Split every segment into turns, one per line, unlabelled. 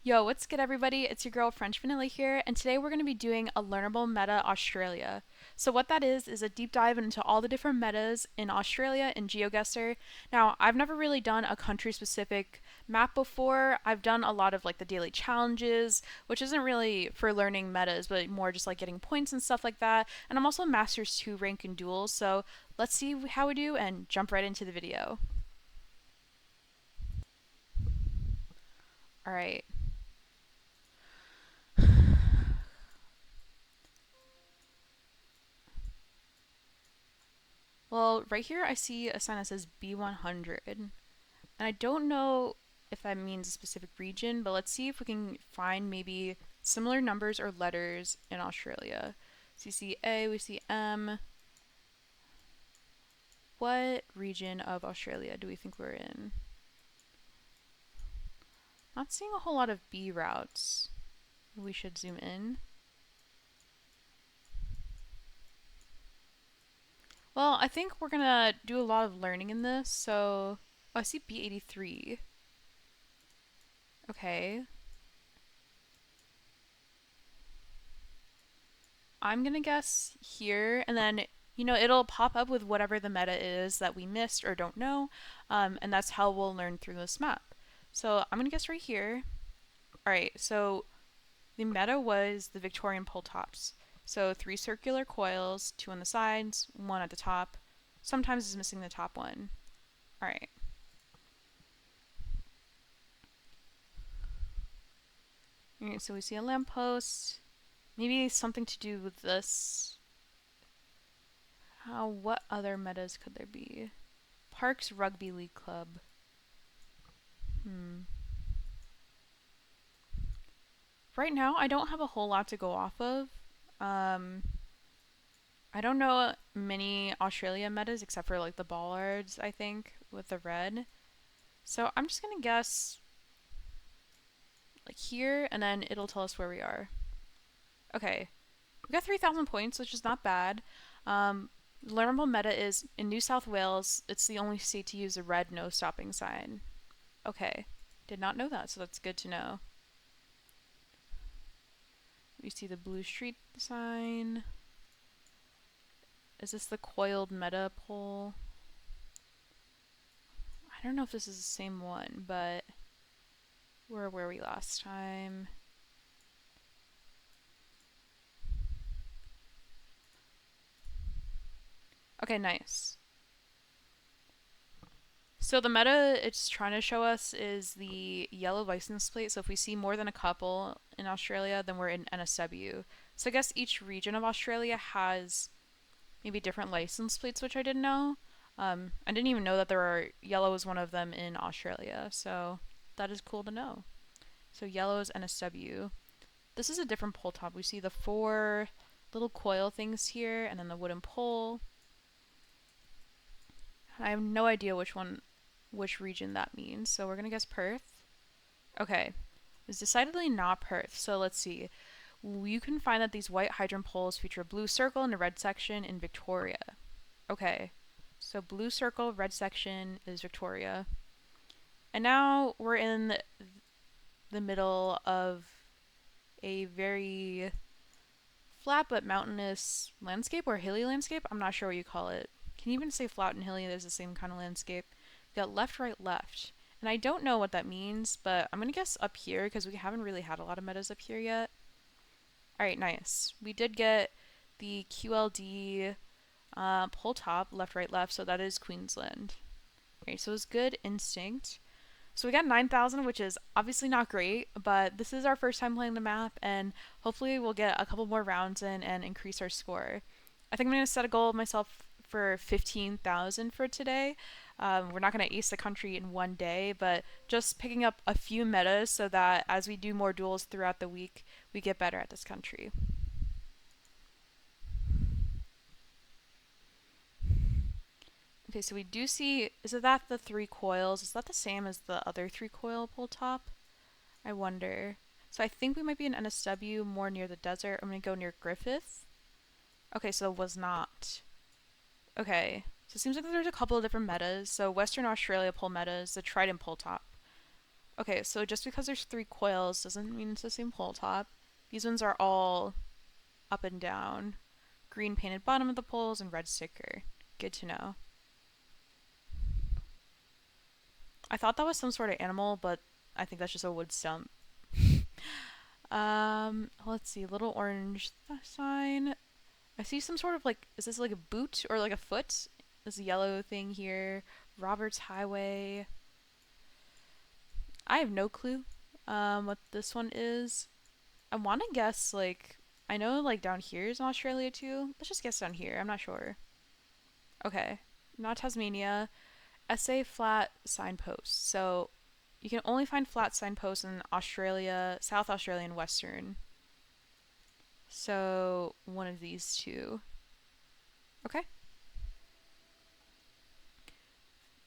Yo, what's good, everybody? It's your girl French Vanilla here, and today we're going to be doing a Learnable Meta Australia. So, what that is a deep dive into all the different metas in Australia in Geoguessr. Now, I've never really done a country specific map before. I've done a lot of like the daily challenges, which isn't really for learning metas, but more just like getting points and stuff like that. And I'm also Masters 2 rank in duels, so let's see how we do and jump right into the video. Alright. Well, right here I see a sign that says B100. And I don't know if that means a specific region, but let's see if we can find maybe similar numbers or letters in Australia. So you see A, we see M. What region of Australia do we think we're in? Not seeing a whole lot of B routes. We should zoom in. Well, I think we're gonna do a lot of learning in this, so oh, I see B83. Okay. I'm gonna guess here, and then it'll pop up with whatever the meta is that we missed or don't know, and that's how we'll learn through this map. So I'm gonna guess right here. All right, so the meta was the Victorian pole tops. So 3 circular coils, 2 on the sides, 1 at the top. Sometimes it's missing the top one. All right. All right, so we see a lamppost. Maybe something to do with this. What other metas could there be? Parks Rugby League Club. Right now, I don't have a whole lot to go off of. Um, I don't know many Australia metas except for like the bollards, I think, with the red. So I'm just gonna guess like here, and then it'll tell us where we are. Okay, we got 3,000 points, which is not bad. Learnable meta is in New South Wales. It's the only state to use a red no stopping sign. Okay, did not know that, so that's good to know. We see the blue street sign. Is this the coiled meta pole? I don't know if this is the same one, but where were we last time? Okay, nice. So the meta it's trying to show us is the yellow license plate. So if we see more than a couple in Australia, then we're in NSW. So I guess each region of Australia has maybe different license plates, which I didn't know. I didn't even know that there are yellow is one of them in Australia. So that is cool to know. So yellow is NSW. This is a different pole top. We see the 4 little coil things here, and then the wooden pole. I have no idea which region that means, so we're gonna guess Perth. Okay, it's decidedly not Perth, so let's see. You can find that these white hydrant poles feature a blue circle and a red section in Victoria. Okay, so blue circle, red section is Victoria. And now we're in the middle of a very flat but mountainous landscape or hilly landscape. I'm not sure what you call it. Can you even say flat and hilly? There's the same kind of landscape. We got left, right, left. And I don't know what that means, but I'm going to guess up here because we haven't really had a lot of metas up here yet. Alright, nice. We did get the QLD pole top, left, right, left, so that is Queensland. Okay, so it's good instinct. So we got 9,000, which is obviously not great, but this is our first time playing the map, and hopefully we'll get a couple more rounds in and increase our score. I think I'm going to set a goal of myself for 15,000 for today. We're not going to ace the country in one day, but just picking up a few metas so that as we do more duels throughout the week, we get better at this country. Okay, so we do see, is it that the 3 coils? Is that the same as the other 3 coil pull top? I wonder. So I think we might be in NSW more near the desert. I'm going to go near Griffith. Okay, so it was not. Okay, so it seems like there's a couple of different metas. So Western Australia pull metas, the Trident pull top. Okay, so just because there's three coils doesn't mean it's the same pole top. These ones are all up and down. Green painted bottom of the poles and red sticker. Good to know. I thought that was some sort of animal, but I think that's just a wood stump. Let's see, little orange sign. I see some sort of like, is this like a boot or like a foot? This yellow thing here. Roberts Highway. I have no clue what this one is. I want to guess like, I know like down here is in Australia too. Let's just guess down here. I'm not sure. Okay, not Tasmania. SA flat signpost. So you can only find flat signposts in Australia, South Australia, and Western. So one of these two. Okay.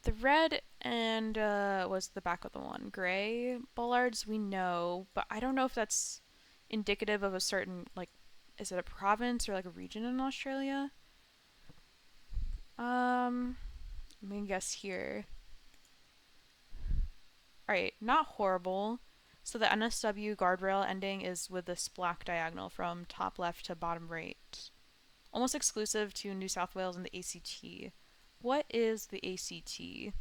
The red and was the back of the one. Gray bollards we know, but I don't know if that's indicative of a certain like, is it a province or like a region in Australia? Let me guess here. Alright, not horrible. So the NSW guardrail ending is with this black diagonal from top left to bottom right. Almost exclusive to New South Wales and the ACT. What is the ACT?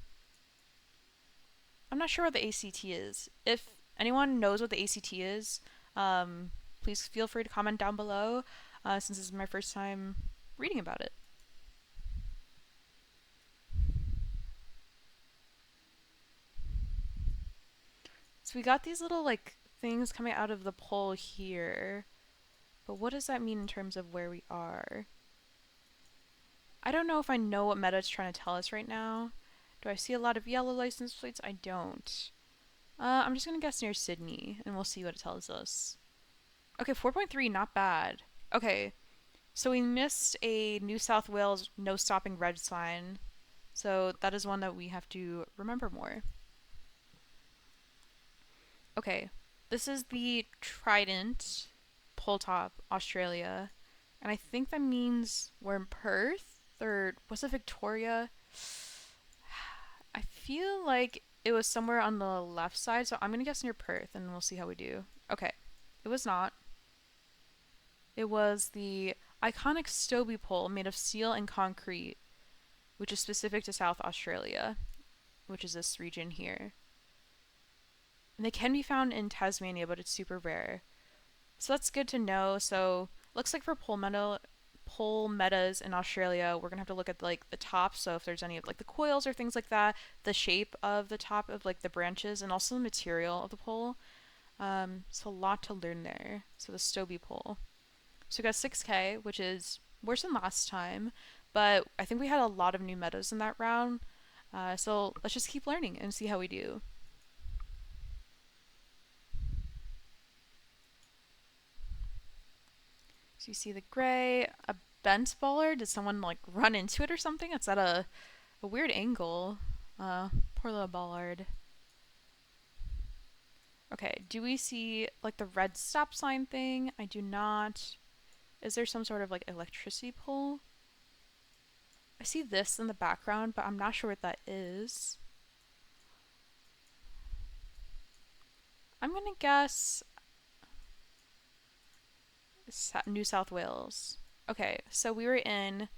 I'm not sure what the ACT is. If anyone knows what the ACT is, please feel free to comment down below, since this is my first time reading about it. So we got these little like things coming out of the pole here, but what does that mean in terms of where we are? I don't know if I know what meta is trying to tell us right now. Do I see a lot of yellow license plates? I don't. I'm just gonna guess near Sydney, and we'll see what it tells us. Okay, 4.3, not bad. Okay, so we missed a New South Wales no stopping red sign, so that is one that we have to remember more. Okay, this is the Trident pole top, Australia, and I think that means we're in Perth, or was it Victoria? I feel like it was somewhere on the left side, so I'm gonna guess near Perth, and we'll see how we do. Okay, it was not. It was the iconic Stobie pole made of steel and concrete, which is specific to South Australia, which is this region here. And they can be found in Tasmania, but it's super rare. So that's good to know. So looks like for pole metas in Australia, we're gonna have to look at like the top. So if there's any of like the coils or things like that, the shape of the top of like the branches, and also the material of the pole. So a lot to learn there. So the Stobie pole. So we got 6K, which is worse than last time, but I think we had a lot of new metas in that round. So let's just keep learning and see how we do. So you see the gray, a bent bollard. Did someone like run into it or something? It's at a weird angle. Poor little bollard. Okay, do we see like the red stop sign thing? I do not. Is there some sort of like electricity pole? I see this in the background, but I'm not sure what that is. I'm gonna guess New South Wales. Okay, so we were in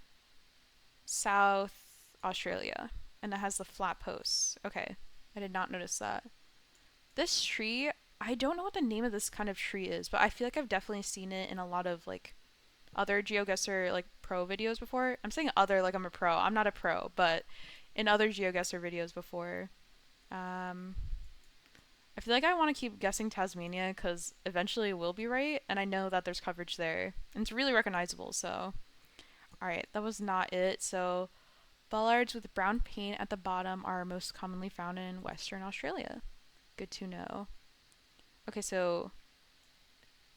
South Australia, and that has the flat posts. Okay, I did not notice that. This tree, I don't know what the name of this kind of tree is, but I feel like I've definitely seen it in a lot of like other Geoguessr like pro videos before. I'm saying other like I'm a pro. I'm not a pro, but in other Geoguessr videos before. I feel like I want to keep guessing Tasmania because eventually it will be right, and I know that there's coverage there, and it's really recognizable. So, all right, that was not it. So, bollards with brown paint at the bottom are most commonly found in Western Australia. Good to know. Okay, so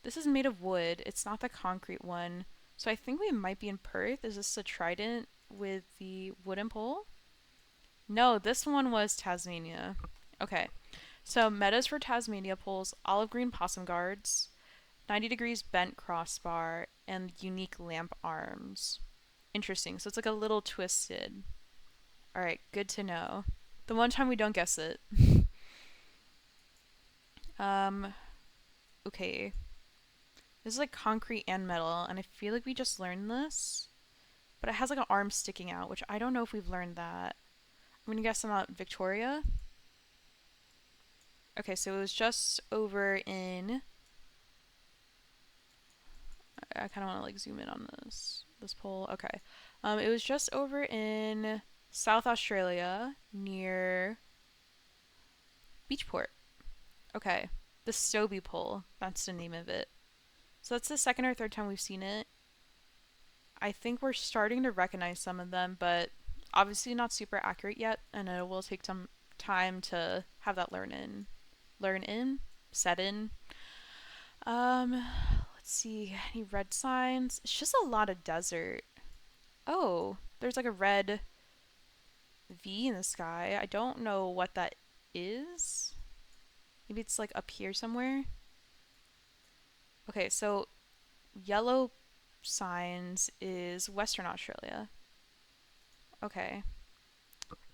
this is made of wood. It's not the concrete one. So I think we might be in Perth. Is this a trident with the wooden pole? No, this one was Tasmania. Okay. So metas for Tasmania poles, olive green possum guards, 90 degrees bent crossbar, and unique lamp arms. Interesting. So it's like a little twisted. Alright, good to know. The one time we don't guess it. Um, okay. This is like concrete and metal, and I feel like we just learned this. But it has like an arm sticking out, which I don't know if we've learned that. I'm gonna guess I'm not Victoria. Okay, so it was just over in. I kind of want to like zoom in on this pole. Okay, it was just over in South Australia near Beachport. Okay, the Stobie pole. That's the name of it. So that's the second or third time we've seen it. I think we're starting to recognize some of them, but obviously not super accurate yet, and it will take some time to have that set in. Let's see, any red signs? It's just a lot of desert. Oh, there's like a red V in the sky. I don't know what that is. Maybe it's like up here somewhere. Okay, so yellow signs is Western Australia. Okay.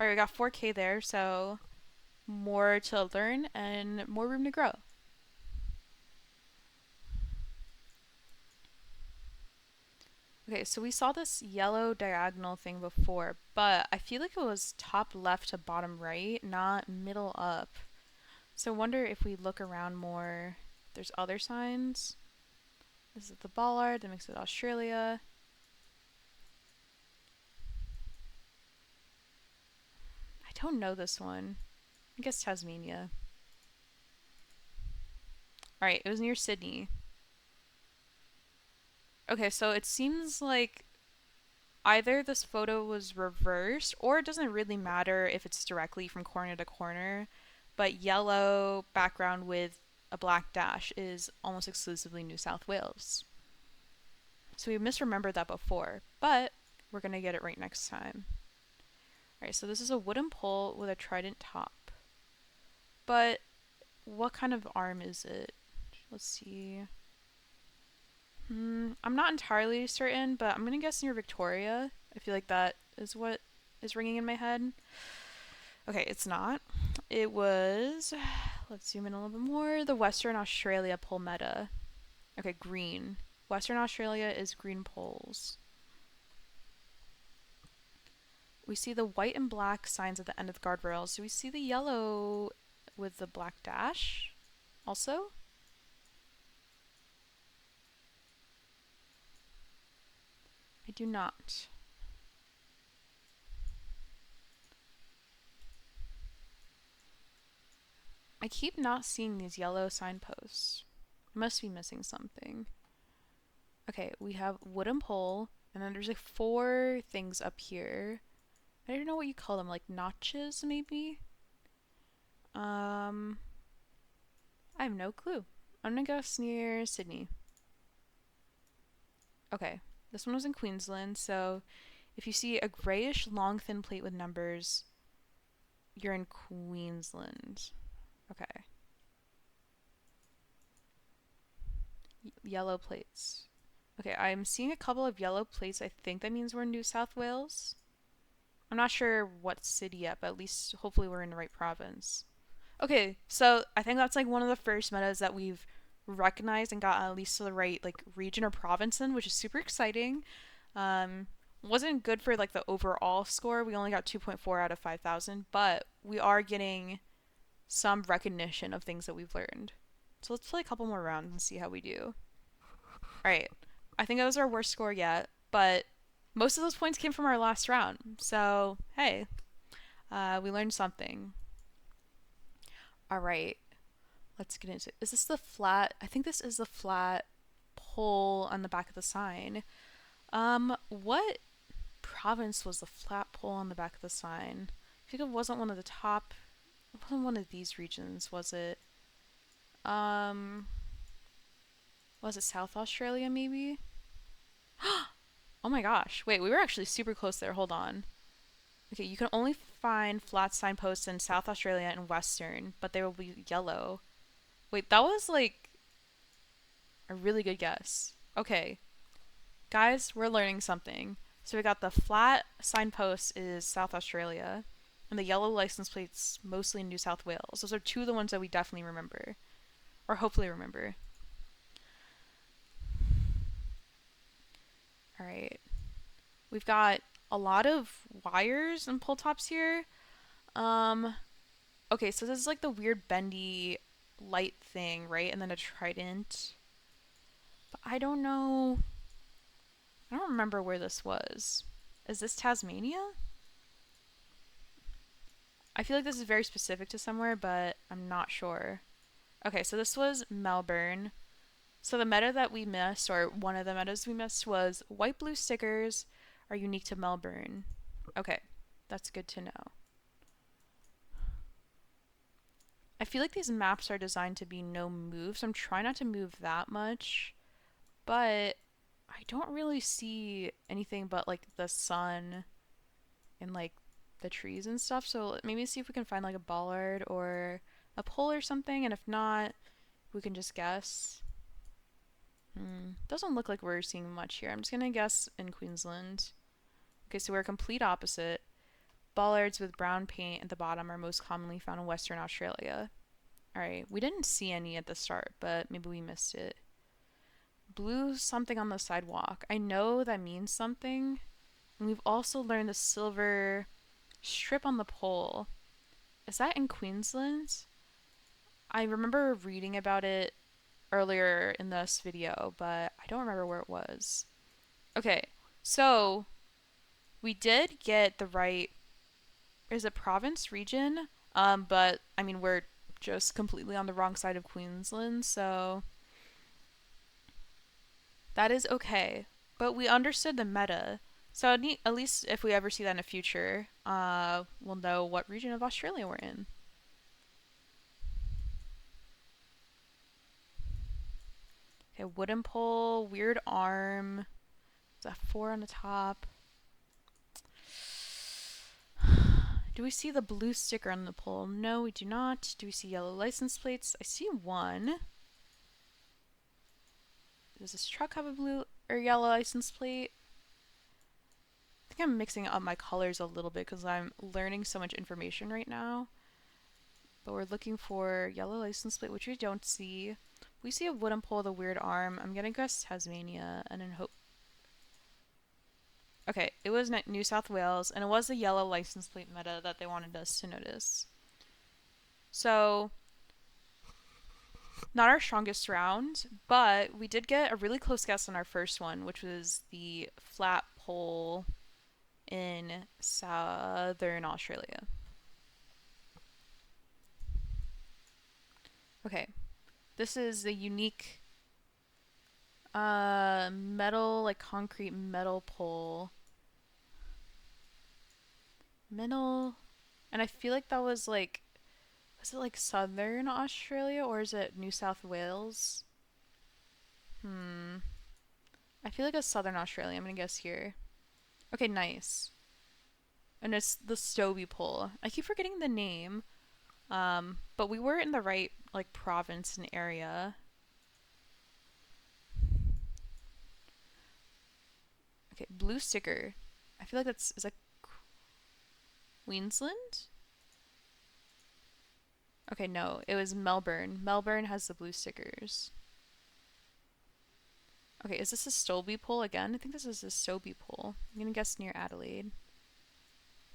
Alright, we got 4K there, so more to learn and more room to grow. Okay, so we saw this yellow diagonal thing before, but I feel like it was top left to bottom right, not middle up. So I wonder if we look around more, there's other signs. This is the Ballard that makes it Australia. I don't know this one. I guess Tasmania. Alright, it was near Sydney. Okay, so it seems like either this photo was reversed or it doesn't really matter if it's directly from corner to corner, but yellow background with a black dash is almost exclusively New South Wales. So we misremembered that before, but we're going to get it right next time. Alright, so this is a wooden pole with a trident top. But what kind of arm is it? Let's see. I'm not entirely certain, but I'm going to guess near Victoria. I feel like that is what is ringing in my head. Okay, it's not. It was, let's zoom in a little bit more, the Western Australia pole meta. Okay, green. Western Australia is green poles. We see the white and black signs at the end of the guardrails. Do we see the yellow with the black dash also? I do not. I keep not seeing these yellow signposts. I must be missing something. Okay, we have wooden pole, and then there's like 4 things up here. I don't know what you call them, like notches maybe? I have no clue. I'm gonna guess near Sydney. Okay, this one was in Queensland, so if you see a grayish long thin plate with numbers, you're in Queensland. Okay. Yellow plates. Okay, I'm seeing a couple of yellow plates. I think that means we're in New South Wales. I'm not sure what city yet, but at least hopefully we're in the right province. Okay, so I think that's like one of the first metas that we've recognized and got at least to the right like region or province in, which is super exciting. Um, wasn't good for like the overall score. We only got 2.4 out of 5,000, but we are getting some recognition of things that we've learned. So let's play a couple more rounds and see how we do. All right, I think that was our worst score yet, but most of those points came from our last round. So hey, we learned something. All right, let's get into it. Is this the flat? I think this is the flat pole on the back of the sign. What province was the flat pole on the back of the sign? I think it wasn't one of the top. It wasn't one of these regions, was it? Um, was it South Australia maybe? Oh my gosh. Wait, we were actually super close there. Hold on. Okay, you can only find flat signposts in South Australia and Western, but they will be yellow. Wait, that was like a really good guess. Okay, guys, we're learning something. So we got the flat signpost is South Australia, and the yellow license plates mostly in New South Wales. Those are 2 of the ones that we definitely remember. or hopefully remember. All right. We've got a lot of wires and pull tops here. Um, okay, so this is like the weird bendy light thing, right? And then a trident. But I don't know. I don't remember where this was. Is this Tasmania? I feel like this is very specific to somewhere, but I'm not sure. Okay, so this was Melbourne. So the meta that we missed, or one of the metas we missed, was white blue stickers are unique to Melbourne. Okay, that's good to know. I feel like these maps are designed to be no move, so I'm trying not to move that much. But I don't really see anything but like the sun and like the trees and stuff. So maybe see if we can find like a bollard or a pole or something. And if not, we can just guess. Doesn't look like we're seeing much here. I'm just gonna guess in Queensland. Okay, so we're a complete opposite. Bollards with brown paint at the bottom are most commonly found in Western Australia. Alright, we didn't see any at the start, but maybe we missed it. Blue something on the sidewalk. I know that means something. And we've also learned the silver strip on the pole. Is that in Queensland? I remember reading about it earlier in this video, but I don't remember where it was. Okay, so we did get the right, is it province, region? But I mean, we're just completely on the wrong side of Queensland, so that is okay. But we understood the meta. So at least if we ever see that in the future, we'll know what region of Australia we're in. Okay, wooden pole, weird arm. Is that 4 on the top? Do we see the blue sticker on the pole? No, we do not. Do we see yellow license plates? I see one. Does this truck have a blue or yellow license plate? I think I'm mixing up my colors a little bit because I'm learning so much information right now. But we're looking for yellow license plate, which we don't see. We see a wooden pole with a weird arm. I'm gonna guess Tasmania and then hope. Okay, it was New South Wales, and it was the yellow license plate meta that they wanted us to notice. So, not our strongest round, but we did get a really close guess on our first one, which was the flat pole in southern Australia. Okay, this is the unique metal, like concrete metal pole. Metal, and I feel like that was like, was it like southern Australia or is it New South Wales? I feel like it's southern Australia. I'm gonna guess here. Okay, nice. And it's the Stobie pole. I keep forgetting the name. But we were in the right like province and area. Okay, blue sticker. I feel like is that Queensland? Okay, no, it was Melbourne. Melbourne has the blue stickers. Okay, is this a Stobie pole again? I think this is a Stobie pole. I'm gonna guess near Adelaide.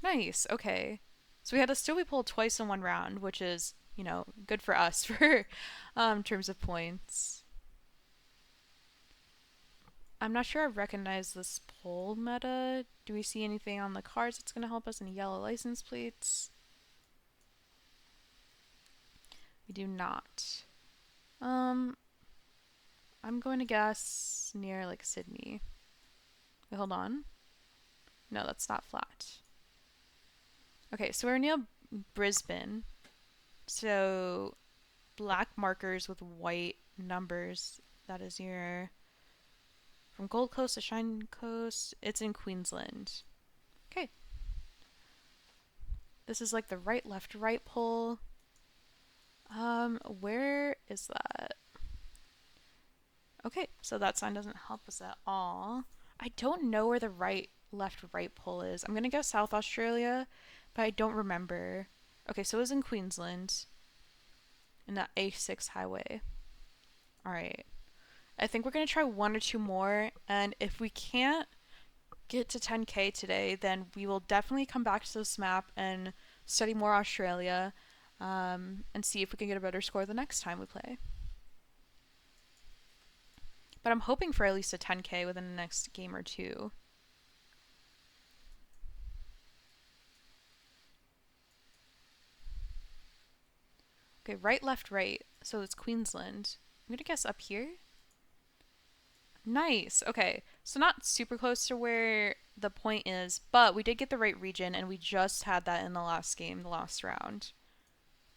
Nice, okay. So we had a Stobie pole twice in one round, which is, good for us for terms of points. I'm not sure I recognize this pole meta. Do we see anything on the cards that's going to help us? Any yellow license plates? We do not. I'm going to guess near like Sydney. Wait, hold on. No, that's not flat. Okay, so we're near Brisbane. So black markers with white numbers. That is your from Gold Coast to Shine Coast. It's in Queensland. Okay. This is like the right, left, right pole. Where is that? Okay, so that sign doesn't help us at all. I don't know where the right, left, right pole is. I'm gonna guess South Australia, but I don't remember. Okay, so it was in Queensland, in the A6 highway. All right. I think we're going to try one or two more. And if we can't get to 10K today, then we will definitely come back to this map and study more Australia and see if we can get a better score the next time we play. But I'm hoping for at least a 10K within the next game or two. Okay, right, left, right. So it's Queensland. I'm going to guess up here. Nice. Okay. So not super close to where the point is, but we did get the right region and we just had that in the last game, the last round.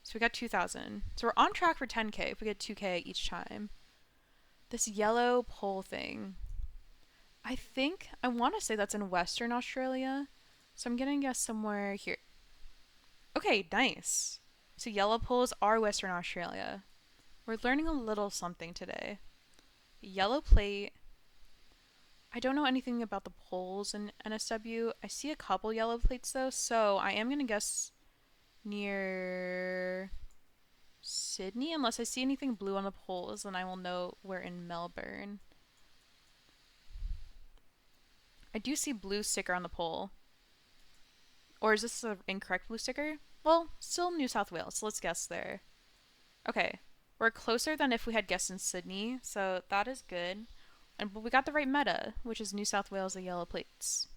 So we got 2,000. So we're on track for 10K if we get 2K each time. This yellow pole thing. I want to say that's in Western Australia. So I'm going to guess somewhere here. Okay, nice. So yellow poles are Western Australia. We're learning a little something today. Yellow plate. I don't know anything about the poles in NSW. I see a couple yellow plates though, so I am going to guess near Sydney. Unless I see anything blue on the poles, then I will know we're in Melbourne. I do see blue sticker on the pole. Or is this an incorrect blue sticker? Well, still New South Wales, so let's guess there. Okay, we're closer than if we had guessed in Sydney, so that is good. And we got the right meta, which is New South Wales, the yellow plates.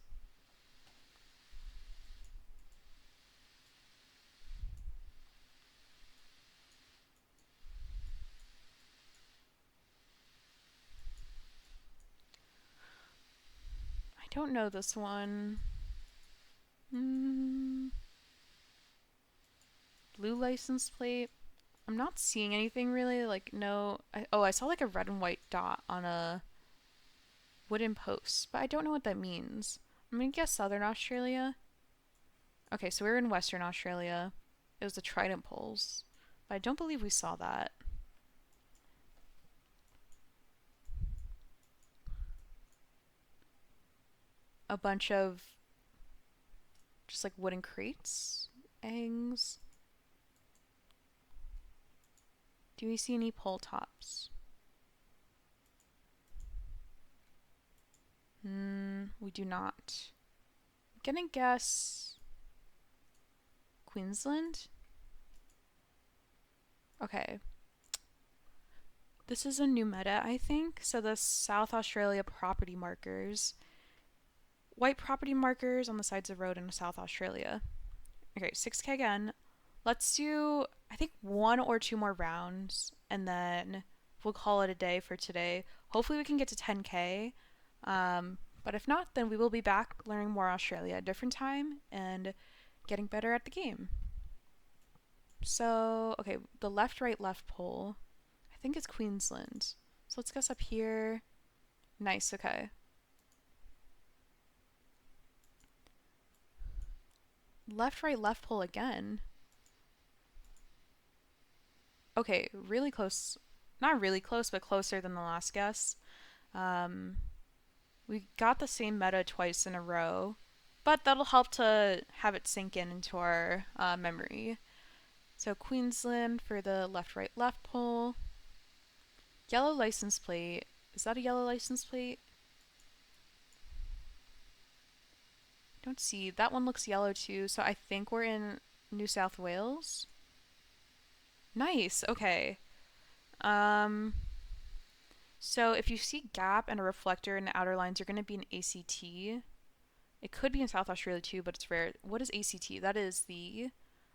I don't know this one. Blue license plate. I'm not seeing anything really. Like, no. I saw like a red and white dot on a wooden post, but I don't know what that means. I'm gonna guess Southern Australia. Okay, so we're in Western Australia. It was the trident poles, but I don't believe we saw that. A bunch of just like wooden crates, eggs. Do we see any pole tops? We do not. I'm gonna guess Queensland. Okay. This is a new meta, I think. So the South Australia property markers. White property markers on the sides of the road in South Australia. Okay, 6K again. Let's do, I think, one or two more rounds, and then we'll call it a day for today. Hopefully we can get to 10K. But if not, then we will be back learning more Australia at a different time and getting better at the game. So, okay, the left, right, left pole. I think it's Queensland. So let's guess up here. Nice, okay. Left, right, left pole again. Okay, really close. Not really close, but closer than the last guess. We got the same meta twice in a row, but that'll help to have it sink in into our memory. So Queensland for the left, right, left pole. Yellow license plate. Is that a yellow license plate? Don't see. That one looks yellow too, so I think we're in New South Wales. Nice. Okay. Um, so if you see gap and a reflector in the outer lines, you're going to be in ACT. It could be in South Australia too, but it's rare. What is ACT? That is the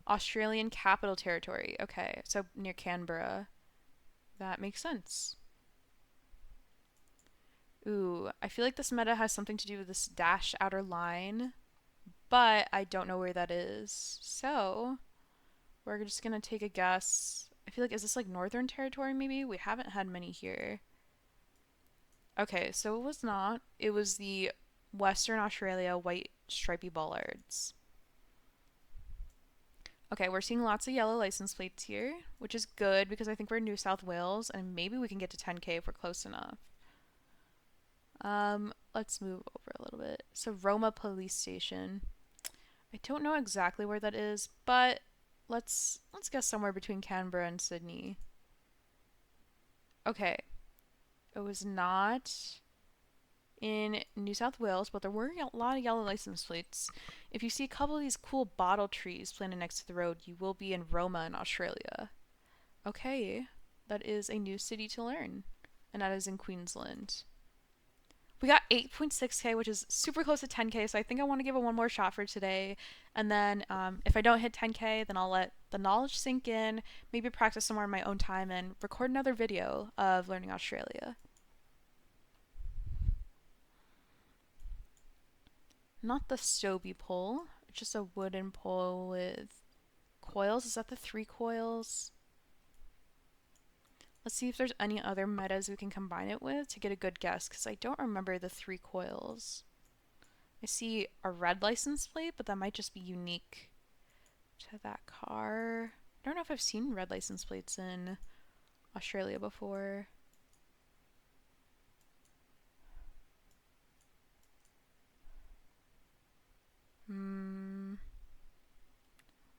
Australian Capital Territory. Okay, so near Canberra. That makes sense. Ooh, I feel like this meta has something to do with this dashed outer line, but I don't know where that is. So, we're just gonna take a guess. I feel like, is this like Northern Territory maybe? We haven't had many here. Okay, so it was not. It was the Western Australia white stripy bollards. Okay, we're seeing lots of yellow license plates here, which is good because I think we're in New South Wales and maybe we can get to 10K if we're close enough. Let's move over a little bit. So Roma Police Station. I don't know exactly where that is, but let's guess somewhere between Canberra and Sydney. Okay, it was not in New South Wales, but there were a lot of yellow license plates. If you see a couple of these cool bottle trees planted next to the road, you will be in Roma in Australia. Okay, that is a new city to learn, and that is in Queensland. We got 8.6k, which is super close to 10k, so I think I want to give it one more shot for today. And then if I don't hit 10k, then I'll let the knowledge sink in, maybe practice some more in my own time, and record another video of learning Australia. Not the Stobie pole, just a wooden pole with coils. Is that the 3 coils? Let's see if there's any other metas we can combine it with to get a good guess, because I don't remember the 3 coils. I see a red license plate, but that might just be unique to that car. I don't know if I've seen red license plates in Australia before.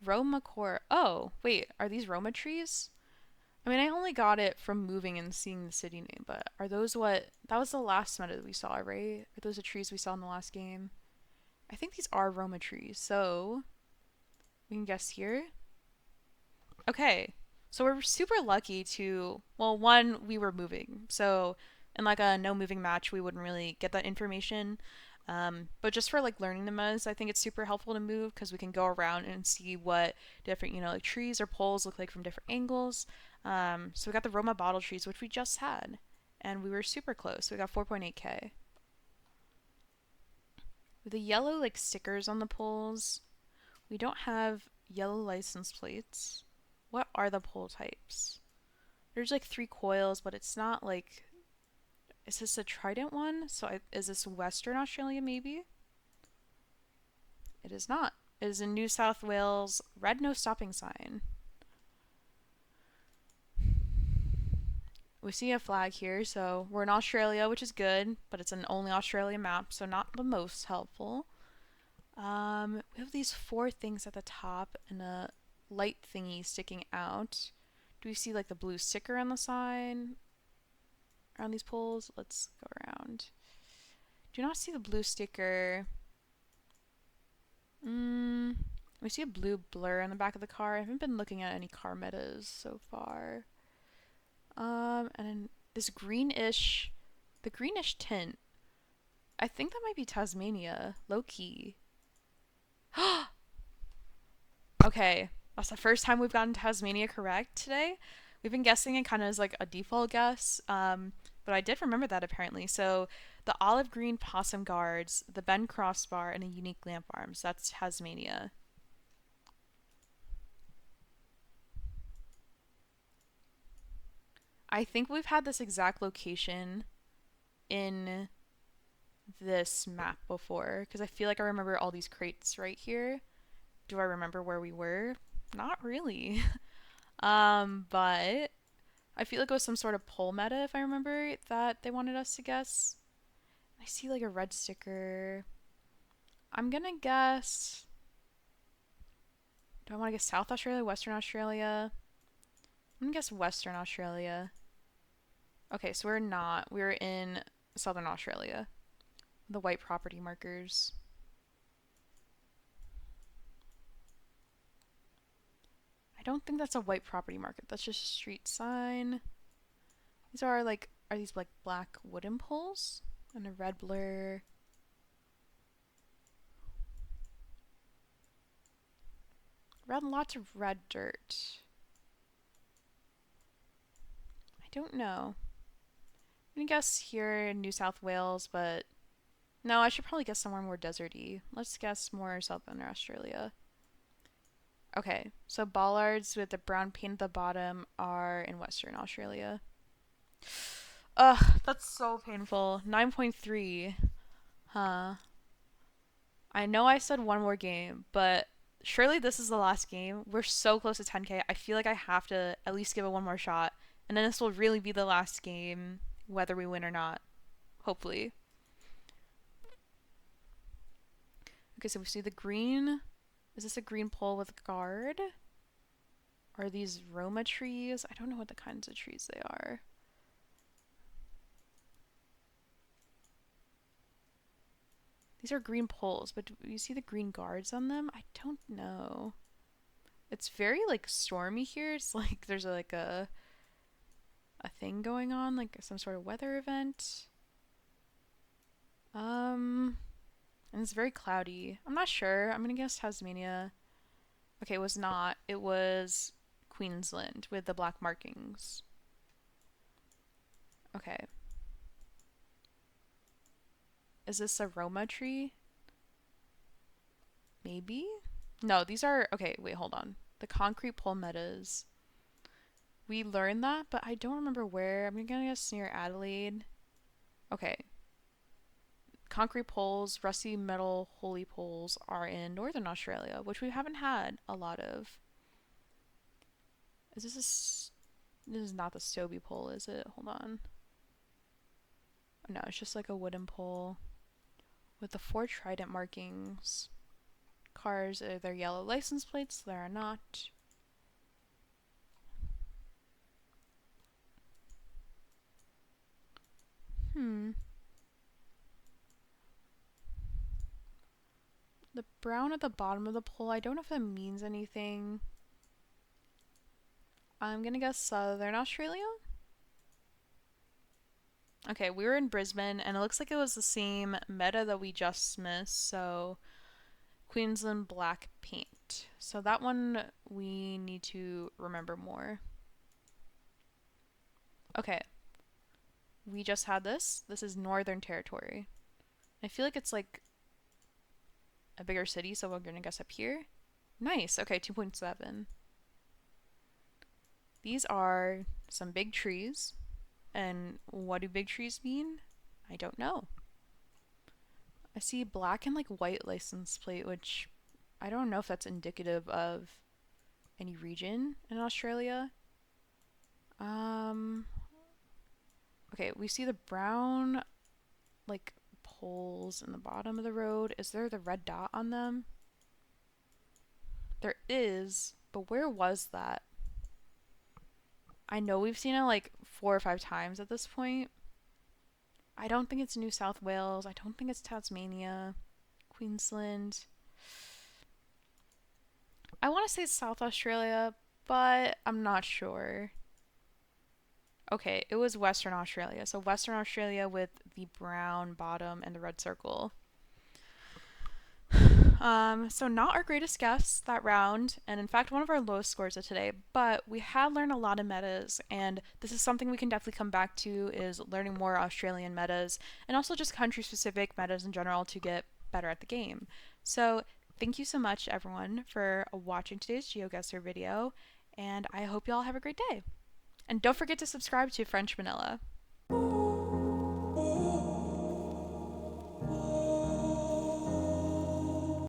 Roma core. Oh, wait, are these Roma trees? I mean, I only got it from moving and seeing the city name, but are those what? That was the last meta that we saw, right? Are those the trees we saw in the last game? I think these are Roma trees, so we can guess here. Okay, so we're super lucky to, well, one, we were moving, so in like a no moving match, we wouldn't really get that information. But just for like learning the metas, I think it's super helpful to move because we can go around and see what different, like trees or poles look like from different angles. So we got the Roma bottle trees, which we just had, and we were super close. We got 4.8k. With the yellow like stickers on the poles, we don't have yellow license plates. What are the pole types? There's like 3 coils, but it's not like. Is this a trident one? So is this Western Australia maybe? It is not. It is in New South Wales. Red no stopping sign. We see a flag here, so we're in Australia, which is good, but it's an only Australia map, so not the most helpful. We have these 4 things at the top and a light thingy sticking out. Do we see like the blue sticker on the sign around these poles? Let's go around. Do not see the blue sticker. We see a blue blur on the back of the car. I haven't been looking at any car metas so far. And then this greenish, the greenish tint. I think that might be Tasmania, low key. Okay, that's the first time we've gotten Tasmania correct today. We've been guessing it kind of as like a default guess, but I did remember that apparently. So the olive green possum guards, the bend crossbar, and a unique lamp arms. That's Tasmania. I think we've had this exact location in this map before because I feel like I remember all these crates right here. Do I remember where we were? Not really. But I feel like it was some sort of poll meta if I remember that they wanted us to guess. I see like a red sticker. I'm gonna guess. Do I want to guess South Australia, Western Australia? I'm gonna guess Western Australia. Okay, so we're not. We're in Southern Australia. The white property markers. I don't think that's a white property market. That's just a street sign. These are like, are these like black wooden poles? And a red blur. Red, lots of red dirt. I don't know. I'm gonna guess here in New South Wales, but no, I should probably guess somewhere more deserty. Let's guess more Southern Australia. Okay, so bollards with the brown paint at the bottom are in Western Australia. Ugh, that's so painful. 9.3. Huh. I know I said one more game, but surely this is the last game. We're so close to 10k. I feel like I have to at least give it one more shot. And then this will really be the last game, whether we win or not. Hopefully. Okay, so we see the green. Is this a green pole with a guard? Are these Roma trees? I don't know what the kinds of trees they are. These are green poles, but do you see the green guards on them? I don't know. It's very like stormy here. It's like there's like a thing going on, like some sort of weather event. And it's very cloudy. I'm not sure. I'm gonna guess Tasmania. Okay, it was not. It was Queensland with the black markings. Okay. Is this a Roma tree? Maybe? No, these are. Okay, wait, hold on. The concrete pole meadows. We learned that, but I don't remember where. I'm gonna guess near Adelaide. Okay. Concrete poles, rusty metal holy poles are in Northern Australia, which we haven't had a lot of. Is this this is not the Stobie pole, is it? Hold on. No, it's just like a wooden pole with the 4 trident markings. Cars, they're yellow license plates, there are not. The brown at the bottom of the pole, I don't know if that means anything. I'm gonna guess Southern Australia? Okay, we were in Brisbane, and it looks like it was the same meta that we just missed, so Queensland black paint. So that one we need to remember more. Okay, we just had this. This is Northern Territory. I feel like it's like a bigger city, so we're gonna guess up here. Nice, okay, 2.7. These are some big trees. And what do big trees mean? I don't know. I see black and like white license plate, which I don't know if that's indicative of any region in Australia. Okay, we see the brown like poles in the bottom of the road. Is there the red dot on them? There is, but where was that? I know we've seen it like 4 or 5 times at this point. I don't think it's New South Wales. I don't think it's Tasmania, Queensland. I want to say South Australia, but I'm not sure. Okay, it was Western Australia. So Western Australia with the brown bottom and the red circle. So not our greatest guess that round, and in fact one of our lowest scores of today, but we had learned a lot of metas, and this is something we can definitely come back to, is learning more Australian metas, and also just country-specific metas in general to get better at the game. So thank you so much everyone for watching today's Geoguessr video, and I hope you all have a great day. And don't forget to subscribe to French Vanilla.